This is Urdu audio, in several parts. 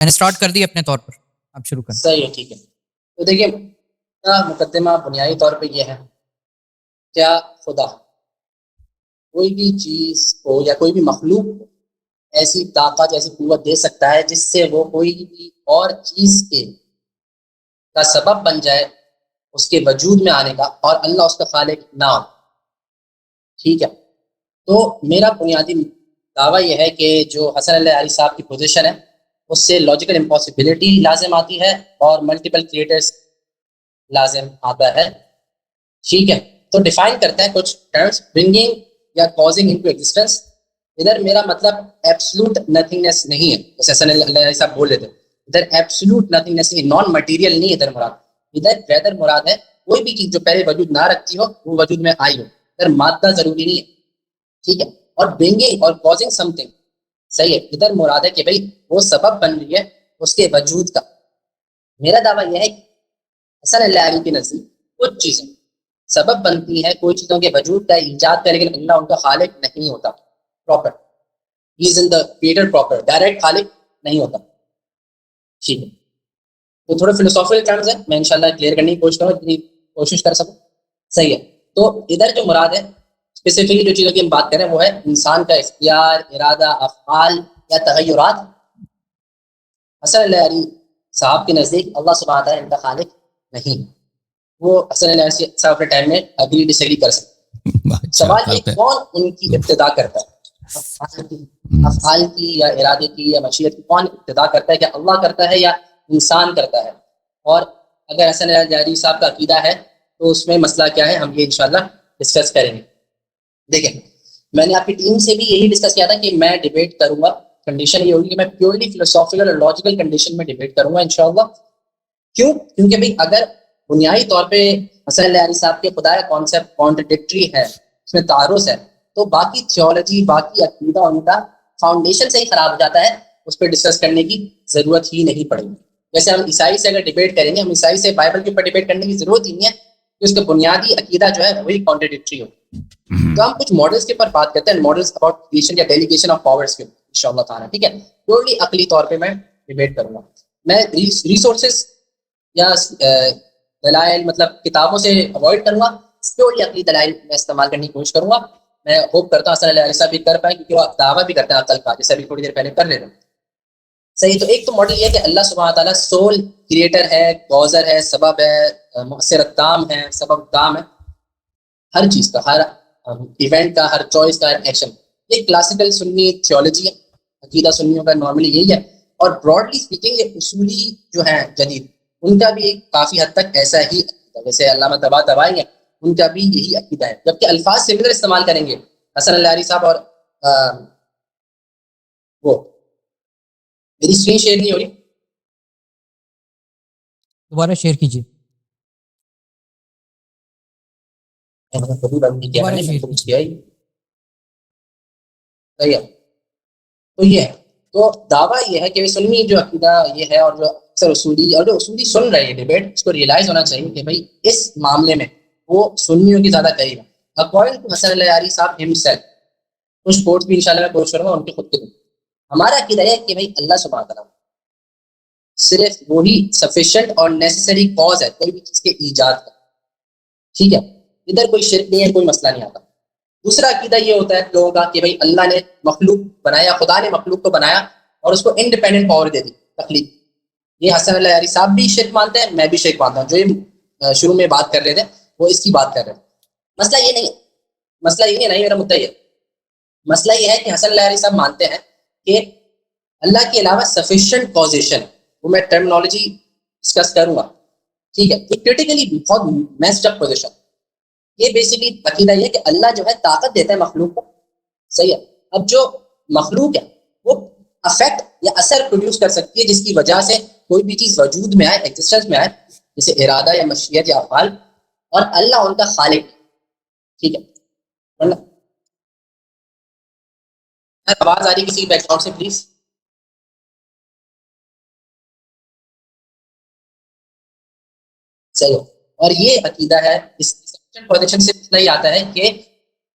میں نے سٹارٹ کر دی اپنے طور پر، آپ شروع کریں. صحیح ہے، ٹھیک ہے. تو دیکھیے مقدمہ بنیادی طور پہ یہ ہے، کیا خدا کوئی بھی چیز کو یا کوئی بھی مخلوق کو ایسی طاقت ایسی قوت دے سکتا ہے جس سے وہ کوئی بھی اور چیز کا سبب بن جائے اس کے وجود میں آنے کا، اور اللہ اس کا خالق نہ ہو؟ ٹھیک ہے. تو میرا بنیادی دعویٰ یہ ہے کہ جو حسن اللہ علی صاحب کی پوزیشن ہے اس سے لاجیکل امپاسبلٹی لازم آتی ہے اور ملٹیپل کریٹرز لازم آتا ہے. ٹھیک ہے. تو ڈیفائن کرتے ہیں کچھ ٹرمز، برنگنگ یا کازنگ انٹو ایگزسٹنس. ادھر میرا مطلب ایبسلوٹ نتھنگنیس نہیں ہے، جیسے حسن اللہ علی صاحب بول رہے تھے. ادھر ایبسلوٹ نتھنگنیس نہیں، نان مٹیریل نہیں ادھر مراد. ادھر ویدر مراد ہے کوئی بھی چیز جو پہلے وجود نہ رکھتی ہو وہ وجود میں آئی ہو. ادھر مادہ ضروری نہیں ہے. ٹھیک ہے. اور برنگنگ اور کازنگ سم تھنگ، صحیح ہے، ادھر مراد ہے کہ بھائی وہ سبب بن رہی ہے اس کے وجود کا. میرا دعویٰ یہ ہے کہ حسن اللہ علی کے نزدیک کچھ چیزیں سبب بنتی ہیں کوئی چیزوں کے وجود کا، ایجاد کا، لیکن اللہ ان کا خالق نہیں ہوتا proper. He is in the creator proper, direct خالق نہیں ہوتا. ٹھیک ہے. تو تھوڑے فلسافیکل ٹرمز ہیں، میں انشاءاللہ کلیئر کرنے کی کوشش کروں جتنی کوشش کر سکوں. صحیح ہے. تو ادھر جو مراد ہے اسپیسیفکلی جو چیزوں کی ہم بات کریں وہ ہے انسان کا اختیار، ارادہ، افعال یا تغیرات. حسن اللہ علی صاحب کے نزدیک اللہ سبحانہ تعالیٰ ان کا خالق نہیں. وہ حسن اللہ علی صاحب اپنے ٹائم میں اگری ڈس ایگری کر سکتے. سوال یہ کون ان کی ابتدا کرتا ہے؟ افعال کی یا ارادے کی یا مشیت کی کون ابتدا کرتا ہے؟ کیا اللہ کرتا ہے یا انسان کرتا ہے؟ اور اگر حسن اللہ علی صاحب کا عقیدہ ہے تو اس میں مسئلہ کیا ہے، ہم یہ انشاءاللہ ڈسکس کریں گے. دیکھیں میں نے آپ کی ٹیم سے بھی یہی ڈسکس کیا تھا کہ میں ڈیبیٹ کروں گا. کنڈیشن یہ ہوگی کہ میں پیورلی فلسافیکل اور لاجیکل کنڈیشن میں ڈیبیٹ کروں گا انشاءاللہ. کیوں؟ کیونکہ بھائی اگر بنیادی طور پہ حسن اللہ علی صاحب کے خدا کا کانسیپٹ کانٹرڈکٹری ہے، اس میں تعارض ہے، تو باقی تھیولوجی، باقی عقیدہ ان کا فاؤنڈیشن سے ہی خراب ہو جاتا ہے. اس پہ ڈسکس کرنے کی ضرورت ہی نہیں پڑے گی. جیسے ہم عیسائی سے اگر ڈیبیٹ کریں گے، ہم عیسائی سے بائبل کے اوپر ڈیبیٹ کرنے کی ضرورت ہی نہیں ہے کہ اس کا بنیادی عقیدہ جو ہے وہی کانٹرڈکٹری ہو. تو ہم کچھ ماڈلس کے اوپر بات کرتے ہیں، ماڈلس اباؤٹ کریشن یا ڈیلیگیشن آف پاورز کے اوپر انشاءاللہ تعالیٰ. ٹھیک ہے. پیورلی عقلی طور پہ میں ڈیبیٹ کروں گا. میں ریسورسز یا دلائل مطلب کتابوں سے اوائڈ کروں گا، پیورلی عقلی دلائل میں استعمال کرنے کی کوشش کروں گا. میں ہوپ کرتا ہوں حسن اللہ علی صاحب بھی کر پائیں کیونکہ وہ دعویٰ بھی کرتے ہیں عقل کا، جیسے ابھی تھوڑی دیر پہلے کر رہے تھے. صحیح. تو ایک تو ماڈل یہ ہے کہ اللہ سبحانہ تعالیٰ سول کریٹر ہے، کازر ہے، سبب ہے، مؤثر الدام ہے، سبب الدام ہے ہر چیز کا، ہر ایونٹ کا، ہر چوائس کا، ہر ایکشن. یہ کلاسیکل سنی تھیولوجی ہے، عقیدہ سنیوں کا نارملی یہی ہے. اور براڈلی اسپیکنگ یہ اصولی جو ہیں جدید ان کا بھی ایک کافی حد تک ایسا ہی عقیدہ، جیسے علامہ طباطبائی ہیں ان کا بھی یہی عقیدہ ہے، جبکہ الفاظ سملر استعمال کریں گے حسن اللہ علی صاحب. اور وہ میری اسکرین شیئر نہیں ہو رہی، دوبارہ شیئر کیجیے. تو یہ ہے. تو دعویٰ یہ ہے کہ سنی جو عقیدہ یہ ہے، اور جو اکثر اصولی اور جو اصولی سن رہے ہیں ڈیبیٹ، اس کو ریئلائز ہونا چاہیے کہ بھائی اس معاملے میں وہ سنیوں کی زیادہ قریب ہے. اکارڈنگ ٹو حسن اللہ علی صاحب ہمسیلف، کچھ کوٹس بھی انشاءاللہ میں کوشش کروں گا ان کے خود کے. ہمارا عقیدہ ہے کہ بھائی اللہ سبحانہ تعالیٰ صرف وہی سفیشینٹ اور نیسیسری کاز ہے کوئی بھی چیز کے ایجاد کا. ٹھیک ہے. ادھر کوئی شرک نہیں ہے، کوئی مسئلہ نہیں آتا. دوسرا عقیدہ یہ ہوتا ہے لوگوں کا کہ بھائی اللہ نے مخلوق بنایا، خدا نے مخلوق کو بنایا اور اس کو انڈیپینڈنٹ پاور دے دی، تخلیق. یہ حسن اللہ علی صاحب بھی شرک مانتے ہیں، میں بھی شرک مانتا ہوں. جو یہ شروع میں بات کر رہے تھے وہ اس کی بات کر رہے ہیں. مسئلہ یہ نہیں ہے، مسئلہ یہ نہیں، میرا مدعا یہ مسئلہ یہ ہے کہ حسن اللہ علی صاحب مانتے ہیں کہ اللہ کے علاوہ سفیشینٹ کازیشن، وہ میں ٹرمنالوجی ڈسکس کروں گا. ٹھیک ہے. یہ کرٹیکلی بہت میسڈ اپ پوزیشن. یہ بیسیکلی عقیدہ یہ کہ اللہ جو ہے طاقت دیتا ہے مخلوق کو. صحیح ہے. اب جو مخلوق ہے وہ افیکٹ یا اثر پروڈیوس کر سکتی ہے جس کی وجہ سے کوئی بھی چیز وجود میں آئے، ایگزسٹنس میں آئے، جیسے ارادہ یا مشیت یا افعال، اور اللہ ان کا خالق. ٹھیک ہے. آواز آ رہی کسی بیک گراؤنڈ سے پلیز؟ صحیح. اور یہ عقیدہ ہے، اس پوزیشن سے مسئلہ یہ آتا ہے کہ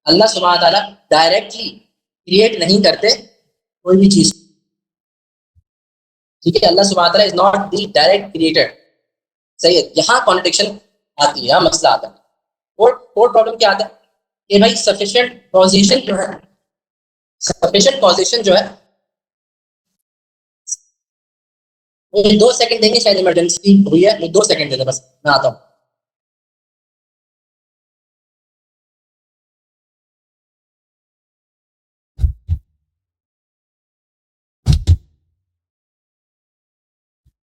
اللہ سبحانہ تعالیٰ ڈائریکٹلی کریٹ نہیں کرتے کوئی بھی چیز. ٹھیک ہے, اللہ سبحانہ تعالیٰ is not the direct creator. صحیح ہے, یہاں کانٹرڈکشن آتی ہے, یہاں مسئلہ آتا ہے. فورتھ پرابلم کیا آتا ہے کہ بھائی سفیشینٹ کازیشن جو ہے, سفیشینٹ کازیشن جو ہے, 2 سیکنڈ دیں گے, شاید ایمرجنسی ہوئی ہے, 2 سیکنڈ دے دیں بس, میں آتا ہوں.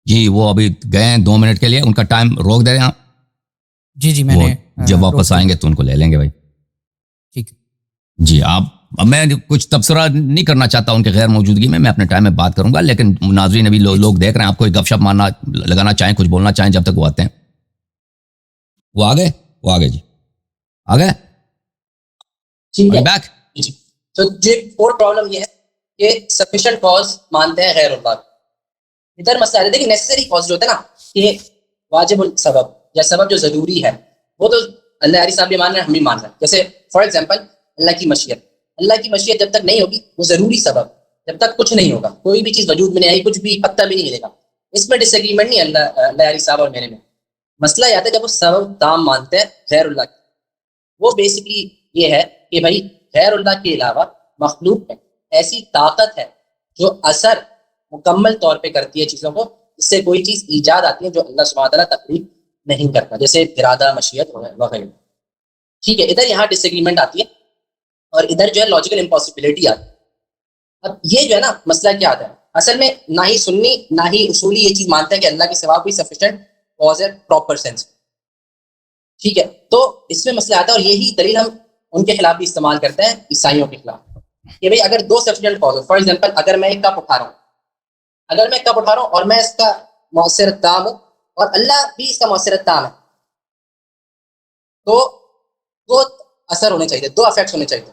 جی وہ ابھی گئے ہیں 2 منٹ کے لیے, ان کا ٹائم روک دے رہے ہیں آپ. جی میں نے جب واپس آئیں گے تو ان کو لے لیں گے بھائی. ٹھیک. جی آپ, میں کچھ تبصرہ نہیں کرنا چاہتا ان کے غیر موجودگی میں اپنے ٹائم میں بات کروں گا, لیکن ناظرین ابھی لوگ دیکھ رہے ہیں, آپ کوئی گپ شپ مارنا لگانا چاہیں, کچھ بولنا چاہیں جب تک وہ آتے ہیں. وہ آ گئے جی, آ گئے. ٹھیک ہے, بیک. تو جی فورتھ پرابلم یہ ہے کہ سفیشینٹ کاز مانتے ہیں غیر اللہ. ادھر مسئلہ ہے, دیکھیں نیسسری کاز جو ہوتا ہے نا, کہ واجب السبب یا سبب جو ضروری ہے, وہ تو اللہ علی صاحب بھی مان رہے ہیں, ہم بھی مان رہے ہیں. جیسے فار ایگزامپل اللہ کی مشیت, اللہ کی مشیت جب تک نہیں ہوگی وہ ضروری سبب, جب تک کچھ نہیں ہوگا, کوئی بھی چیز وجود میں نہیں آئی, کچھ بھی پتہ بھی نہیں ہلے گا, اس میں ڈس ایگریمنٹ نہیں اللہ علی صاحب اور میرے میں. مسئلہ یہ آتا ہے جب وہ سبب تام مانتے ہیں غیر اللہ کی. وہ بیسکلی یہ ہے کہ بھائی غیر اللہ کے علاوہ مخلوق میں ایسی طاقت ہے جو اثر مکمل طور پہ کرتی ہے چیزوں کو, اس سے کوئی چیز ایجاد آتی ہے جو اللہ سبحانہ تعالیٰ تخلیق نہیں کرتا, جیسے ارادہ, مشیت وغیرہ. ٹھیک ہے, ادھر یہاں ڈس ایگریمنٹ آتی ہے, اور ادھر جو ہے لاجیکل امپاسبلٹی آتی ہے. اب یہ جو ہے نا مسئلہ کیا آتا ہے, اصل میں نہ ہی سنی نہ ہی اصولی یہ چیز مانتے ہیں کہ اللہ کے سوا کوئی سفیشینٹ کاز ہے پراپر سینس. ٹھیک ہے, تو اس میں مسئلہ آتا ہے, اور یہی دلیل ہم ان کے خلاف بھی استعمال کرتے ہیں, عیسائیوں کے خلاف, کہ بھئی اگر 2 sufficient cause who, for example اگر میں ایک کپ اٹھا رہا ہوں, اور میں اس کا مؤثر تام ہوں, اور اللہ بھی اس کا مؤثر تام ہے, تو 2 اثر ہونے چاہیے, 2 افیکٹس ہونے چاہیے,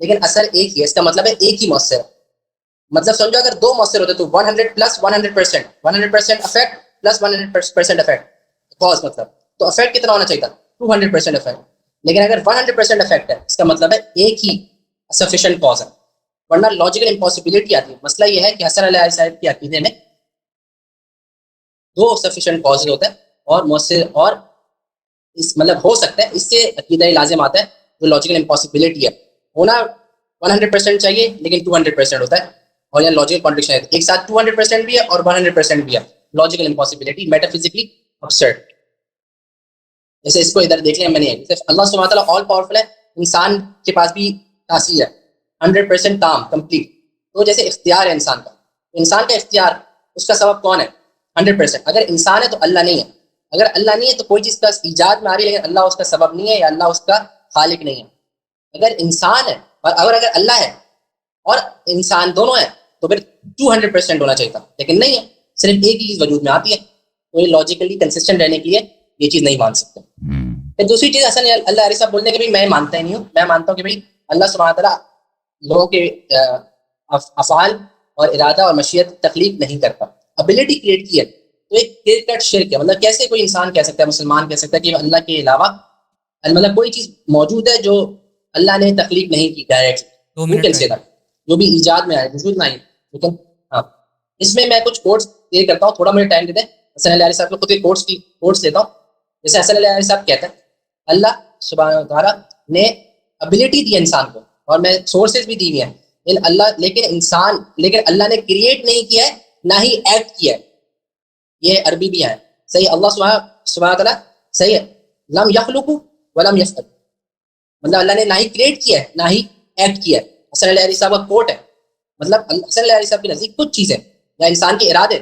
لیکن اثر ایک ہی ہے. اس کا مطلب ہے ایک ہی مؤثر ہے. مطلب سمجھو اگر 2 مؤثر ہوتے تو 100 plus 100% effect plus 100% effect cause, مطلب تو افیکٹ کتنا ہونا چاہیے تھا, 200% افیکٹ. لیکن اگر 100% افیکٹ ہے, اس کا مطلب ہے ایک ہی سفیشینٹ کاز ہے, ورنہ لاجیکل امپاسبلٹی آتی ہے. مسئلہ یہ ہے کہ حسن علیہ صاحب کے عقیدے میں 2 سفیشینٹ کاز ہوتے ہیں, اور مؤثر, اور اس مطلب ہو سکتا ہے, اس سے عقیدہ لازم آتا ہے جو لاجیکل امپاسبلٹی ہے, ہونا 100% چاہیے لیکن 200% ہوتا ہے, اور یہاں لاجیکل کانٹرڈکشن ہے, ایک ساتھ 200% بھی ہے اور 100% بھی ہے. Logical impossibility, metaphysically absurd. جیسے اس کو ادھر دیکھ لیں, میں نے اللہ سبحانہ تعالیٰ آل پاورفل ہے, انسان کے پاس بھی تاثیر ہے 100% تام کمپلیٹ. تو جیسے اختیار ہے انسان کا, انسان کا اختیار, اس کا سبب کون ہے 100%. اگر انسان ہے تو اللہ نہیں ہے, اگر اللہ نہیں ہے تو کوئی چیز کا ایجاد میں آ رہی ہے, لیکن اللہ اس کا سبب نہیں ہے, یا اللہ اس کا خالق نہیں ہے. اگر انسان ہے اور اگر اللہ ہے اور انسان دونوں ہیں, تو پھر 200% ہونا چاہیے تھا, لیکن نہیں ہے, صرف ایک ہی چیز وجود میں آتی ہے. تو یہ لاجیکلی کنسسٹنٹ رہنے کے لیے یہ چیز نہیں مان سکتے. پھر دوسری چیز اصل اللہ علیہ صاحب بولنے کہ میں مانتا ہی نہیں ہوں, میں مانتا ہوں کہ بھائی اللہ سبحانہ تعالیٰ لوگوں کے افعال اور ارادہ اور مشیت تخلیق نہیں کرتا, ابیلٹی کریٹ کی ہے. تو ایک کلیئر کٹ شرک ہے. مطلب کیسے کوئی انسان کہہ سکتا ہے, مسلمان کہہ سکتا ہے کہ اللہ کے علاوہ مطلب کوئی چیز موجود ہے جو اللہ نے تخلیق نہیں کی ڈائریکٹ, جو بھی ایجاد میں آئے, وجود میں آئی. لیکن ہاں, اس میں کچھ کوٹس کلیئر کرتا ہوں, تھوڑا مجھے ٹائم دے دیں. حسن علیہ صاحب کو خود ایک کوٹس لیتا ہوں. جیسے حسن علیہ صاحب کہتے ہیں اللہ سبحانہ تعالیٰ نے ابیلٹی دی انسان کو, اور میں سورسز بھی دی ہوئی ہیں, لیکن اللہ نے کریٹ نہیں کیا ہے, نہ ہی ایکٹ کیا ہے. یہ عربی بھی ہے, صحیح. اللہ سبحانہ تعالیٰ صحیح ہے, لم یخلقوا ولم یفعلوا, مطلب اللہ نے نہ ہی کریٹ کیا ہے نہ ہی ایکٹ کیا ہے. حسن علیہ صاحب کا کوٹ ہے. مطلب حسن علیہ صاحب کے نزدیک کچھ چیزیں یا انسان کے ارادے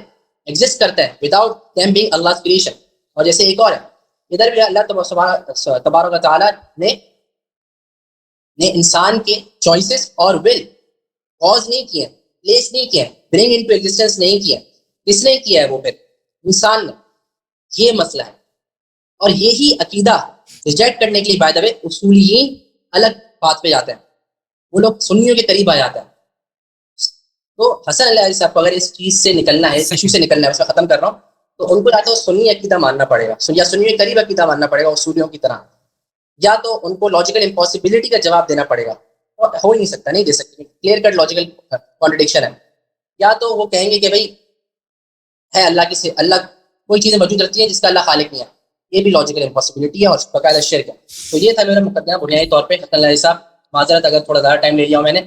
ایگزسٹ کرتے ہیں without them being Allah's creation. اور جیسے ایک اور ہے, ادھر بھی اللہ تبارک و تعالیٰ نے انسان کے چوائسز اور ول کاز نہیں کیے, پلیس نہیں کیے, برنگ انٹو ایگزسٹنس نہیں کیا. کس نے کیا ہے, وہ پھر انسان نے. یہ مسئلہ ہے, اور یہی عقیدہ ریجیکٹ کرنے کے لیے بائی دا وے اصولیین الگ بات پہ جاتے ہیں, وہ لوگ سنیوں کے قریب آ جاتے ہیں. تو حسن علیہ صاحب کو اگر اس چیز سے نکلنا ہے, اس ایشو سے نکلنا ہے, اس میں ختم کر رہا ہوں, تو ان کو یا تو سنی عقیدہ ماننا پڑے گا, یا سنیوں کے قریب عقیدہ ماننا پڑے گا اصولیوں کی طرح, یا تو ان کو لاجیکل امپاسبلٹی کا جواب دینا پڑے گا, اور ہو ہی نہیں سکتا, نہیں دے سکتے, کلیئر کٹ لاجیکل کانٹرڈکشن ہے. یا تو وہ کہیں گے کہ بھائی ہے اللہ کی سے اللہ کوئی چیزیں موجود رہتی ہیں جس کا اللہ خالق نہیں ہے، یہ بھی لاجیکل امپاسبلٹی ہے اور باقاعدہ شرک ہے. تو یہ تھا میرا مقدمہ بنیادی طور پہ. اللہ صاحب معذرت اگر تھوڑا زیادہ ٹائم لے لیا ہوں میں نے.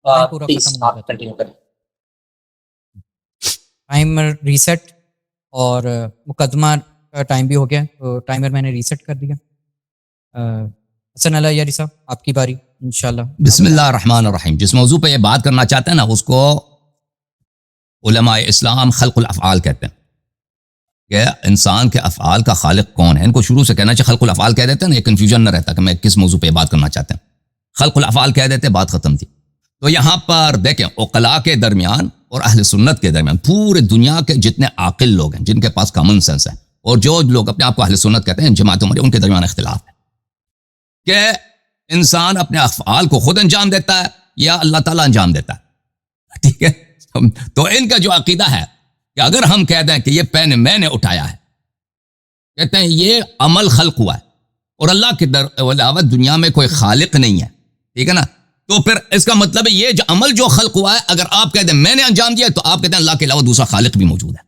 پورا پلیز ختم ہو آپ گیا. کنٹینیو کریں. ٹائمر ریسیٹ اور مقدمہ کا ٹائم بھی ہو گیا، تو ٹائمر میں نے ریسیٹ کر دیا. حسن اللہ یاری صاحب آپ کی باری انشاءاللہ. بسم اللہ الرحمن الرحیم. جس موضوع پہ یہ بات کرنا چاہتے ہیں نا اس کو علماء اسلام خلق الافعال کہتے ہیں کہ انسان کے افعال کا خالق کون ہے. ان کو شروع سے کہنا چاہیے خلق الافعال کہہ دیتے ہیں نا، یہ کنفیوژن نہ رہتا کہ میں کس موضوع پہ بات کرنا چاہتے ہیں. خلق الافعال کہہ دیتے بات ختم تھی. تو یہاں پر دیکھیں عقلاء کے درمیان اور اہل سنت کے درمیان پورے دنیا کے جتنے عاقل لوگ ہیں جن کے پاس کامن سینس ہے اور جو لوگ اپنے آپ کو اہل سنت کہتے ہیں جماعتوں میں، ان کے درمیان اختلاف ہے کہ انسان اپنے افعال کو خود انجام دیتا ہے یا اللہ تعالیٰ انجام دیتا ہے. ٹھیک ہے، تو ان کا جو عقیدہ ہے کہ اگر ہم کہہ دیں کہ یہ پین میں نے اٹھایا ہے، کہتے ہیں یہ عمل خلق ہوا ہے اور اللہ کے علاوہ دنیا میں کوئی خالق نہیں ہے. ٹھیک ہے نا، تو پھر اس کا مطلب ہے یہ جو عمل جو خلق ہوا ہے اگر آپ کہہ دیں میں نے انجام دیا تو آپ کہتے ہیں اللہ کے علاوہ دوسرا خالق بھی موجود ہے،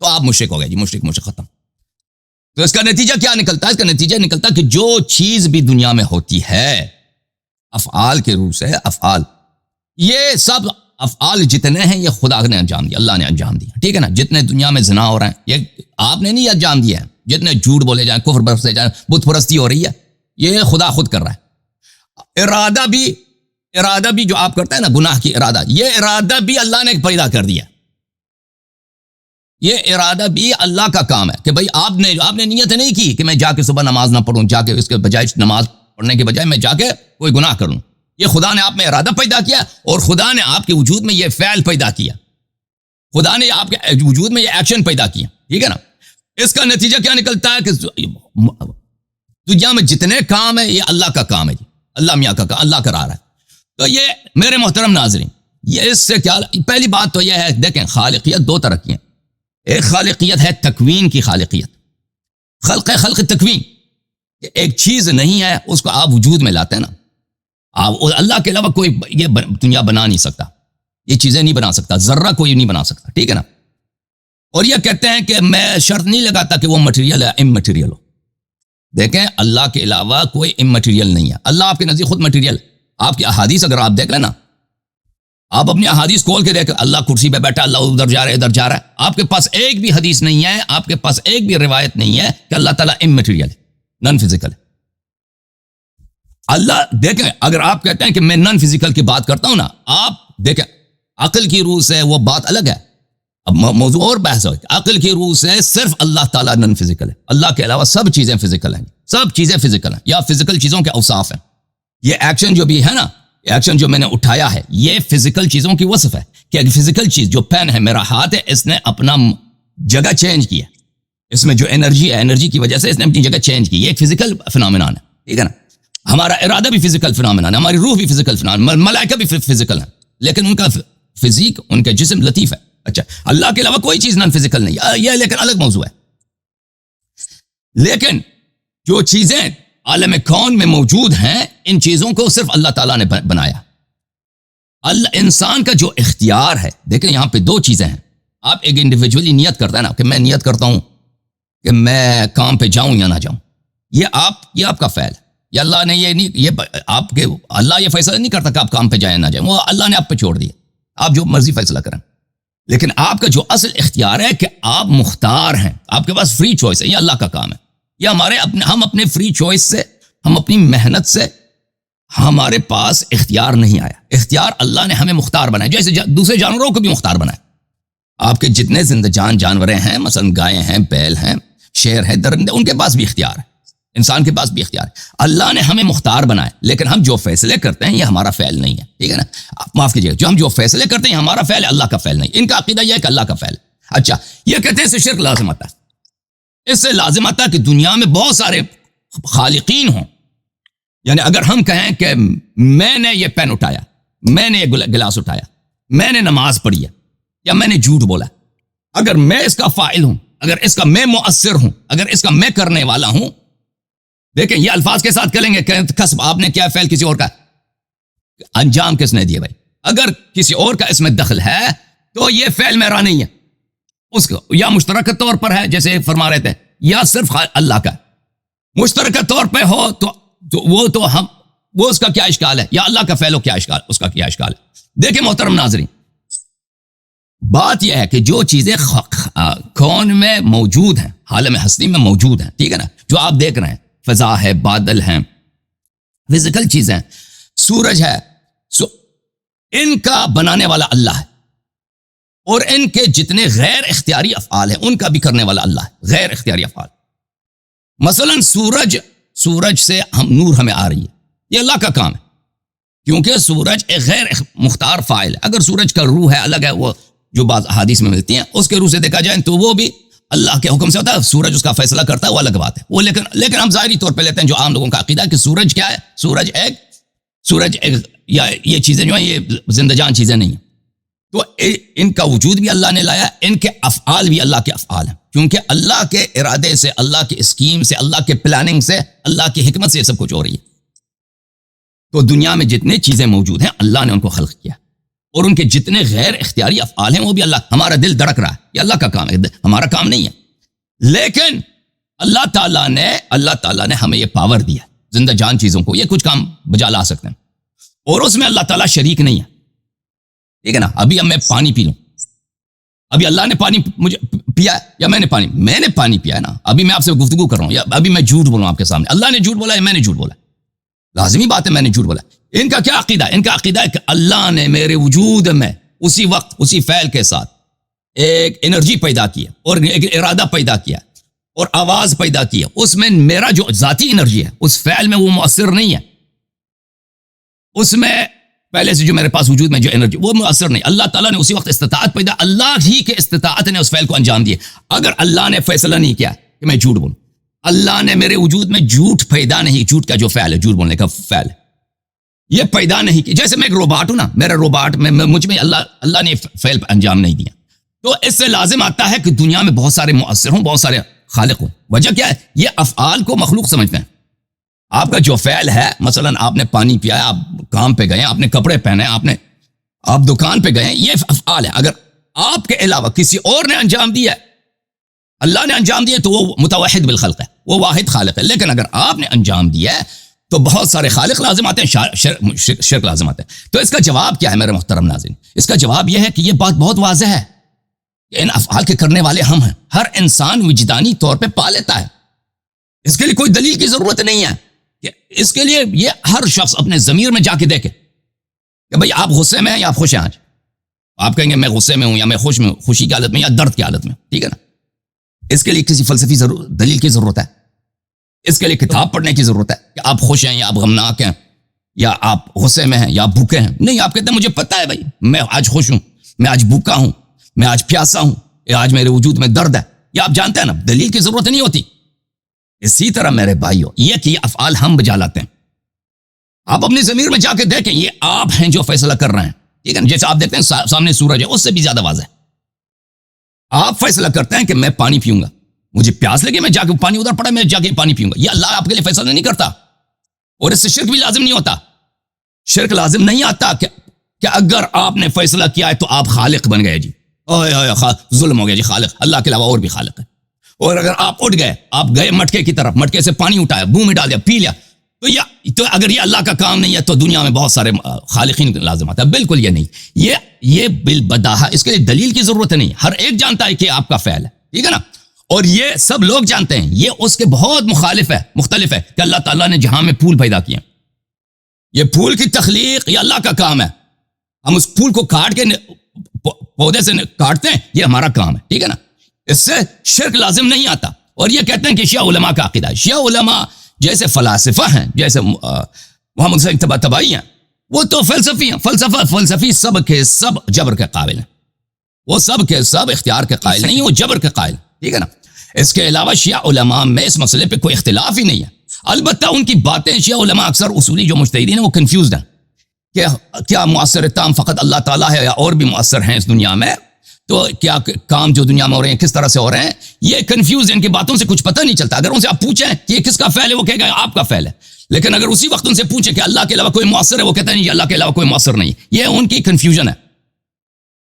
تو آپ مشرک ہو گئے. جی مشرک ختم. تو اس کا نتیجہ کیا نکلتا ہے؟ اس کا نتیجہ نکلتا ہے کہ جو چیز بھی دنیا میں ہوتی ہے افعال کے روح سے، افعال یہ سب افعال جتنے ہیں یہ خدا نے انجام دیا، اللہ نے انجام دیا. ٹھیک ہے نا، جتنے دنیا میں زنا ہو رہے ہیں یہ آپ نے نہیں انجام دیا ہے، جتنے جھوٹ بولے جائیں، کفر برسے جائیں، بت پرستی ہو رہی ہے، یہ خدا خود کر رہا ہے. ارادہ بھی جو آپ کرتے ہیں نا گناہ کی ارادہ، یہ ارادہ بھی اللہ نے پیدا کر دیا. یہ ارادہ بھی اللہ کا کام ہے کہ بھئی آپ نے نیت نہیں کی کہ میں جا کے صبح نماز نہ پڑھوں، جا کے اس کے بجائے نماز پڑھنے کے بجائے میں جا کے کوئی گناہ کروں. یہ خدا نے آپ میں ارادہ پیدا کیا اور خدا نے آپ کے وجود میں یہ فعل پیدا کیا، خدا نے آپ کے وجود میں یہ ایکشن پیدا کیا. ٹھیک ہے نا، اس کا نتیجہ کیا نکلتا ہے کہ دنیا میں جتنے کام ہیں یہ اللہ کا کام ہے. جی اللہ میاں کا کام، اللہ کرا رہا ہے. تو یہ میرے محترم ناظرین، یہ اس سے کیا، پہلی بات تو یہ ہے دیکھیں خالقیت دو طرح کی ہیں. ایک خالقیت ہے تکوین کی خالقیت، خلق تکوین، ایک چیز نہیں ہے اس کو آپ وجود میں لاتے ہیں نا. آپ اللہ کے علاوہ کوئی یہ دنیا بنا نہیں سکتا، یہ چیزیں نہیں بنا سکتا، ذرہ کوئی نہیں بنا سکتا. ٹھیک ہے نا، اور یہ کہتے ہیں کہ میں شرط نہیں لگاتا کہ وہ مٹیریل ہے امٹیریل ہو. دیکھیں اللہ کے علاوہ کوئی امٹیریل نہیں ہے، اللہ آپ کے نزدیک خود مٹیریل. آپ کی احادیث اگر آپ دیکھ لیں نا، آپ اپنی احادیث کھول کے دیکھ، اللہ کرسی پہ بیٹھا، اللہ ادھر جا رہا ہے ادھر جا رہا ہے. آپ کے پاس ایک بھی حدیث نہیں ہے، آپ کے پاس ایک بھی روایت نہیں ہے کہ اللہ تعالیٰ امٹیریل ہے، نان فزیکل ہے. اللہ دیکھیں اگر آپ کہتے ہیں کہ میں نان فزیکل کی بات کرتا ہوں نا، آپ دیکھیں عقل کی روح سے وہ بات الگ ہے. اب موضوع اور بحث ہو، عقل کی روح سے صرف اللہ تعالیٰ نان فزیکل ہے، اللہ کے علاوہ سب چیزیں فزیکل ہیں، سب چیزیں فزیکل ہیں یا فزیکل چیزوں کے اوصاف ہیں. یہ ایکشن جو بھی ہے نا، ایکشن جو میں نے اٹھایا ہے یہ فزیکل چیزوں کی وصف ہے کہ ایک فزیکل چیز جو پین ہے، میرا ہاتھ ہے، اس نے اپنا جگہ چینج کیا، اس میں جو انرجی ہے، انرجی کی وجہ سے اس نے اپنی جگہ چینج کی. یہ ایک فزیکل فنامینان ہے. ٹھیک ہے نا، ہمارا ارادہ بھی فزیکل فنامینان ہے، ہماری روح بھی فزیکل فنامینان، ملائکہ بھی فزیکل ہیں، لیکن ان کا فزیک، ان کا جسم لطیف ہے. اچھا، اللہ کے علاوہ کوئی چیز نان فزیکل نہیں ہے، یہ لیکن الگ موضوع ہے. لیکن جو چیزیں عالم کون میں موجود ہیں ان چیزوں کو صرف اللہ تعالیٰ نے بنایا. انسان کا جو اختیار ہے، دیکھیں یہاں پہ دو چیزیں ہیں. آپ ایک انڈیویجولی نیت کرتا ہے نا کہ میں نیت کرتا ہوں کہ میں کام پہ جاؤں یا نہ جاؤں، یہ آپ کا فعل ہے. یہ اللہ نے یہ نہیں، یہ آپ کے اللہ یہ فیصلہ نہیں کرتا کہ آپ کام پہ جائیں نہ جائیں، وہ اللہ نے آپ پہ چھوڑ دیا، آپ جو مرضی فیصلہ کریں. لیکن آپ کا جو اصل اختیار ہے کہ آپ مختار ہیں، آپ کے پاس فری چوائس ہے. یہ اللہ کا کام ہے. یہ ہم اپنے فری چوائس سے، ہم اپنی محنت سے ہمارے پاس اختیار نہیں آیا. اختیار اللہ نے ہمیں مختار بنایا، جیسے دوسرے جانوروں کو بھی مختار بنایا. آپ کے جتنے زندہ جان جانوریں ہیں، مثلا گائیں ہیں، بیل ہیں، شیر ہیں، درندے، ان کے پاس بھی اختیار ہے. انسان کے پاس بھی اختیار ہے. اللہ نے ہمیں مختار بنایا، لیکن ہم جو فیصلے کرتے ہیں یہ ہمارا فعل نہیں ہے. ٹھیک ہے نا، معاف کیجیے، جو ہم جو فیصلے کرتے ہیں ہمارا فعل ہے، اللہ کا فعل نہیں. ان کا عقیدہ یہ ہے کہ اللہ کا فعل. اچھا، یہ کہتے ہیں اس سے شرک لازم آتا ہے. اس سے لازم آتا ہے کہ دنیا میں بہت سارے خالقین ہوں. یعنی اگر ہم کہیں کہ میں نے یہ پین اٹھایا، میں نے یہ گلاس اٹھایا، میں نے نماز پڑھی ہے، یا میں نے جھوٹ بولا، اگر میں اس کا فاعل ہوں، اگر اس کا میں مؤثر ہوں، اگر اس کا میں کرنے والا ہوں، دیکھیں یہ الفاظ کے ساتھ کریں گے کہ کسب آپ نے کیا، فعل کسی اور کا، انجام کس نے دیا بھائی. اگر کسی اور کا اس میں دخل ہے تو یہ فعل میرا نہیں ہے. اس کا یا مشترکہ طور پر ہے جیسے فرما رہے تھے, یا صرف اللہ کا. مشترکہ طور پہ ہو تو وہ اس کا کیا اشکال ہے, یا اللہ کا فعل ہو کیا اشکال, اس کا کیا اشکال ہے. دیکھیں محترم ناظرین, بات یہ ہے کہ جو چیزیں کون میں موجود ہیں, عالم ہستی میں موجود ہیں, ٹھیک ہے نا, جو آپ دیکھ رہے ہیں, فضا ہے, بادل ہیں, فزیکل چیزیں, سورج ہے, ان کا بنانے والا اللہ ہے, اور ان کے جتنے غیر اختیاری افعال ہیں ان کا بھی کرنے والا اللہ ہے, غیر اختیاری افعال. مثلا سورج سے نور ہمیں آ رہی ہے, یہ اللہ کا کام ہے, کیونکہ سورج ایک غیر مختار فاعل ہے. اگر سورج کا روح ہے الگ ہے, وہ جو بعض احادیث میں ملتی ہیں, اس کے روح سے دیکھا جائے تو وہ بھی اللہ کے حکم سے ہوتا ہے, سورج اس کا فیصلہ کرتا ہے, وہ الگ بات ہے وہ. لیکن ہم ظاہری طور پہ لیتے ہیں جو عام لوگوں کا عقیدہ ہے کہ سورج کیا ہے, سورج ایک یا یہ چیزیں جو ہیں یہ زندہ جان چیزیں نہیں ہیں. تو ان کا وجود بھی اللہ نے لایا, ان کے افعال بھی اللہ کے افعال ہیں, کیونکہ اللہ کے ارادے سے, اللہ کے اسکیم سے, اللہ کے پلاننگ سے, اللہ کی حکمت سے یہ سب کچھ ہو رہی ہے. تو دنیا میں جتنے چیزیں موجود ہیں اللہ نے ان کو خلق کیا, اور ان کے جتنے غیر اختیاری افعال ہیں وہ بھی اللہ. ہمارا دل دھڑک رہا ہے, یہ اللہ کا کام ہے, ہمارا کام نہیں ہے. لیکن اللہ تعالیٰ نے ہمیں یہ پاور دیا زندہ جان چیزوں کو, یہ کچھ کام بجا لا سکتے ہیں, اور اس میں اللہ تعالیٰ شریک نہیں ہے, ٹھیک ہے نا. ابھی اب میں پانی پی لوں, ابھی اللہ نے پانی مجھے پیا ہے یا میں نے پانی پیا ہے نا. ابھی میں آپ سے گفتگو کر رہا ہوں, یا ابھی میں جھوٹ بولوں آپ کے سامنے, اللہ نے جھوٹ بولا یا میں نے جھوٹ بولا؟ لازمی بات ہے میں نے جھوٹ بولا. ان کا کیا عقیدہ ہے؟ ان کا عقیدہ ہے کہ اللہ نے میرے وجود میں اسی وقت اسی فعل کے ساتھ ایک انرجی پیدا کی ہے, اور ایک ارادہ پیدا کیا, اور آواز پیدا کی ہے. اس میں میرا جو ذاتی انرجی ہے اس فعل میں وہ مؤثر نہیں ہے, اس میں پہلے سے جو میرے پاس وجود میں جو انرجی وہ مؤثر نہیں. اللہ تعالیٰ نے اسی وقت استطاعت پیدا, اللہ ہی کے استطاعت نے اس فعل کو انجام دیا. اگر اللہ نے فیصلہ نہیں کیا کہ میں جھوٹ بولوں, اللہ نے میرے وجود میں جھوٹ پیدا نہیں, جھوٹ کا جو فعل ہے, جھوٹ بولنے کا فعل ہے, یہ پیدا نہیں کی. جیسے میں ایک روباٹ ہوں نا, میرا روباٹ میں مجھ میں اللہ نے فعل انجام نہیں دیا. تو اس سے لازم آتا ہے کہ دنیا میں بہت سارے مؤثر ہوں, بہت سارے خالق ہوں. وجہ کیا ہے؟ یہ افعال کو مخلوق سمجھتے ہیں. آپ کا جو فعل ہے, مثلا آپ نے پانی پیا ہے, آپ کام پہ گئے, آپ نے کپڑے پہنے, آپ دکان پہ گئے, یہ افعال ہے. اگر آپ کے علاوہ کسی اور نے انجام دیا ہے, اللہ نے انجام دیا, تو وہ متوحد بالخلق ہے, وہ واحد خالق ہے. لیکن اگر آپ نے انجام دیا ہے تو بہت سارے خالق لازم آتے ہیں, شرک لازم آتے ہیں. تو اس کا جواب کیا ہے میرے محترم ناظرین؟ اس کا جواب یہ ہے کہ یہ بات بہت واضح ہے کہ ان افعال کے کرنے والے ہم ہیں. ہر انسان وجدانی طور پہ پا لیتا ہے, اس کے لیے کوئی دلیل کی ضرورت نہیں ہے. کہ اس کے لیے یہ ہر شخص اپنے ضمیر میں جا کے دیکھے کہ بھئی آپ غصے میں ہیں یا آپ خوش ہیں. آج آپ کہیں گے میں غصے میں ہوں, یا میں خوشی کی حالت میں, یا درد کی حالت میں, ٹھیک ہے نا. اس کے لیے کسی فلسفی دلیل کی ضرورت ہے, اس کے لیے کتاب پڑھنے کی ضرورت ہے کہ آپ خوش ہیں یا آپ غمناک ہیں, یا آپ غصے میں ہیں یا آپ بھوکے ہیں. نہیں, آپ کہتے ہیں مجھے پتہ ہے بھائی میں آج خوش ہوں, میں آج بھوکا ہوں, میں آج پیاسا ہوں, یا آج میرے وجود میں درد ہے. یہ آپ جانتے ہیں نا, دلیل کی ضرورت نہیں ہوتی. اسی طرح میرے بھائیو, یہ کہ یہ افعال ہم بجا لاتے ہیں. آپ اپنے ضمیر میں جا کے دیکھیں, یہ آپ ہیں جو فیصلہ کر رہے ہیں, ٹھیک ہے نا. جیسے آپ دیکھتے ہیں سامنے سورج ہے, اس سے بھی زیادہ واضح ہے. آپ فیصلہ کرتے ہیں کہ میں پانی پیوں گا, مجھے پیاس لگے, میں جا کے پانی ادھر پڑا, میں جا کے پانی پیوں گا. یہ اللہ آپ کے لیے فیصلہ نہیں کرتا, اور اس سے شرک بھی لازم نہیں ہوتا. شرک لازم نہیں آتا کہ اگر آپ نے فیصلہ کیا ہے تو آپ خالق بن گئے. جی ظلم ہو گیا جی, خالق اللہ کے علاوہ اور بھی خالق ہے. اور اگر آپ اٹھ گئے, آپ گئے مٹکے کی طرف, مٹکے سے پانی اٹھایا, منہ میں ڈال دیا, پی لیا, تو اگر یہ اللہ کا کام نہیں ہے تو دنیا میں بہت سارے خالقین لازم آتا ہے. بالکل یہ نہیں, یہ بالبداہہ اس کے لیے دلیل کی ضرورت نہیں. ہر ایک جانتا ہے کہ آپ کا فعل ہے, ٹھیک ہے نا. اور یہ سب لوگ جانتے ہیں, یہ اس کے بہت مختلف ہے کہ اللہ تعالیٰ نے جہاں میں پھول پیدا کیے, یہ پھول کی تخلیق یہ اللہ کا کام ہے. ہم اس پھول کو کاٹ کے پودے سے کاٹتے ہیں, یہ ہمارا کام ہے, ٹھیک ہے نا. اس سے شرک لازم نہیں آتا. اور یہ کہتے ہیں کہ شیعہ علماء کا عقیدہ ہے. شیعہ علماء جیسے فلاسفہ ہیں, جیسے محمد حسین طباطبائی ہیں, وہ تو فلسفی ہیں. فلسفی سب کے سب جبر کے قائل ہیں, وہ سب کے سب اختیار کے قائل نہیں, وہ جبر کے قائل, ٹھیک ہے نا. اس کے علاوہ شیعہ علماء میں اس مسئلے پہ کوئی اختلاف ہی نہیں ہے. البتہ ان کی باتیں, شیعہ علماء اکثر اصولی جو مجتہدین ہیں وہ کنفیوزڈ ہیں کہ کیا مؤثر تام فقط اللہ تعالیٰ ہے یا اور بھی مؤثر ہیں اس دنیا میں, تو کیا کام جو دنیا میں ہو رہے ہیں کس طرح سے ہو رہے ہیں. یہ کنفیوز, ان کی باتوں سے کچھ پتہ نہیں چلتا. اگر ان سے آپ پوچھیں کہ یہ کس کا فعل ہے, وہ کہے گا آپ کا فعل ہے. لیکن اگر اسی وقت ان سے پوچھیں کہ اللہ کے علاوہ کوئی مؤثر ہے, وہ کہتے ہیں نہیں اللہ کے علاوہ کوئی مؤثر نہیں. یہ ان کی کنفیوژن ہے.